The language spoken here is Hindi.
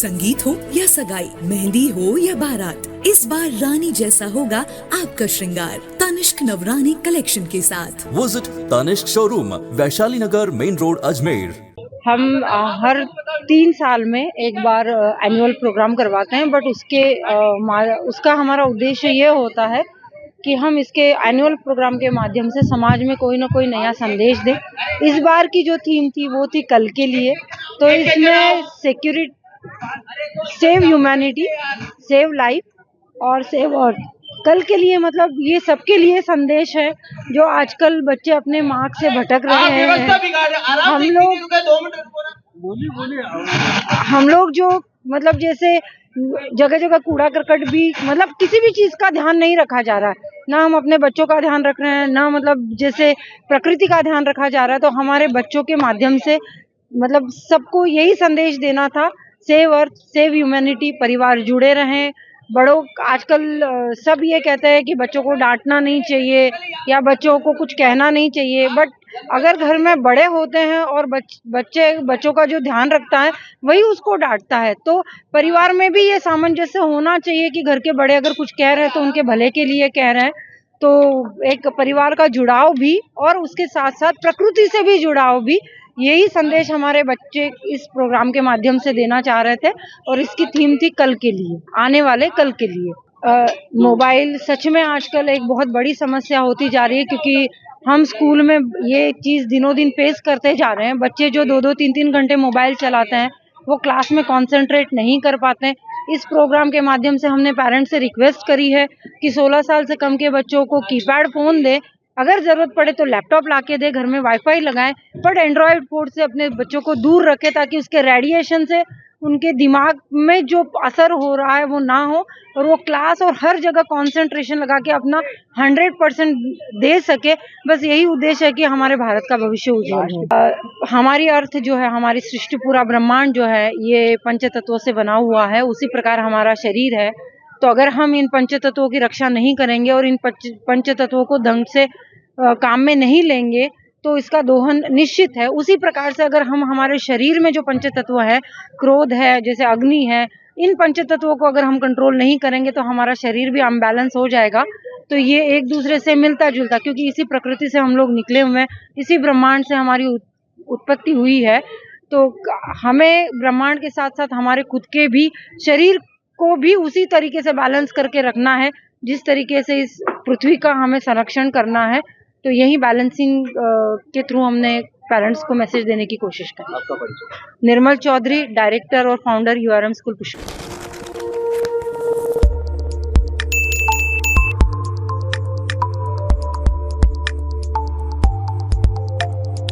संगीत हो या सगाई, मेहंदी हो या बारात, इस बार रानी जैसा होगा आपका श्रृंगार तनिष्क नवरानी कलेक्शन के साथ। विजिट तनिष्क शोरूम, वैशाली नगर, मेन रोड, अजमेर। हम हर 3 साल में एक बार एनुअल प्रोग्राम करवाते हैं, बट उसका हमारा उद्देश्य ये होता है कि हम इसके एनुअल प्रोग्राम के माध्यम से समाज में कोई ना कोई नया संदेश दें। इस बार की जो थीम थी वो थी कल के लिए, तो इसमें security, save humanity, save life और सेव अर्थ। कल के लिए मतलब ये सबके लिए संदेश है जो आजकल बच्चे अपने मार्ग से भटक रहे हैं। हम लोग जो मतलब जैसे जगह जगह कूड़ा करकट भी, मतलब किसी भी चीज का ध्यान नहीं रखा जा रहा है, ना हम अपने बच्चों का ध्यान रख रहे हैं, ना मतलब जैसे प्रकृति का ध्यान रखा जा रहा है। तो हमारे बच्चों के माध्यम से मतलब सबको यही संदेश देना था, सेव अर्थ, सेव ह्यूमैनिटी। परिवार जुड़े रहें। बड़ों आजकल सब ये कहते हैं कि बच्चों को डांटना नहीं चाहिए या बच्चों को कुछ कहना नहीं चाहिए, बट अगर घर में बड़े होते हैं और बच्चों का जो ध्यान रखता है वही उसको डांटता है, तो परिवार में भी ये सामंजस्य होना चाहिए कि घर के बड़े अगर कुछ कह रहे हैं तो उनके भले के लिए कह रहे हैं। तो एक परिवार का जुड़ाव भी और उसके साथ साथ प्रकृति से भी जुड़ाव भी, यही संदेश हमारे बच्चे इस प्रोग्राम के माध्यम से देना चाह रहे थे। और इसकी थीम थी कल के लिए, आने वाले कल के लिए। मोबाइल सच में आजकल एक बहुत बड़ी समस्या होती जा रही है, क्योंकि हम स्कूल में ये चीज दिनों दिन फेस करते जा रहे हैं। बच्चे जो 2-2, 3-3 घंटे मोबाइल चलाते हैं वो क्लास में कंसंट्रेट नहीं कर पाते हैं। इस प्रोग्राम के माध्यम से हमने पेरेंट्स से रिक्वेस्ट करी है कि 16 साल से कम के बच्चों को कीपैड फोन दे, अगर जरूरत पड़े तो लैपटॉप लाके दे, घर में वाईफाई लगाएं, बट एंड्रॉयड फोन से अपने बच्चों को दूर रखें ताकि उसके रेडिएशन से उनके दिमाग में जो असर हो रहा है वो ना हो और वो क्लास और हर जगह कंसंट्रेशन लगा के अपना 100% दे सके। बस यही उद्देश्य है कि हमारे भारत का भविष्य उज्जवल हो। हमारी अर्थ जो है, हमारी सृष्टि, पूरा ब्रह्मांड जो है ये पंच तत्वों से बना हुआ है, उसी प्रकार हमारा शरीर है। तो अगर हम इन पंच तत्वों की रक्षा नहीं करेंगे और इन पंच तत्वों को ढंग से काम में नहीं लेंगे तो इसका दोहन निश्चित है। उसी प्रकार से अगर हम हमारे शरीर में जो पंच तत्व है, क्रोध है, जैसे अग्नि है, इन पंच तत्वों को अगर हम कंट्रोल नहीं करेंगे तो हमारा शरीर भी अनबैलेंस हो जाएगा। तो ये एक दूसरे से मिलता जुलता, क्योंकि इसी प्रकृति से हम लोग निकले हुए हैं, इसी ब्रह्मांड से हमारी उत्पत्ति हुई है। तो हमें ब्रह्मांड के साथ साथ हमारे खुद के भी शरीर को भी उसी तरीके से बैलेंस करके रखना है जिस तरीके से इस पृथ्वी का हमें संरक्षण करना है। तो यही बैलेंसिंग के थ्रू हमने पेरेंट्स को मैसेज देने की कोशिश करी। निर्मल चौधरी, डायरेक्टर और फाउंडर URM स्कूल पुष्कर।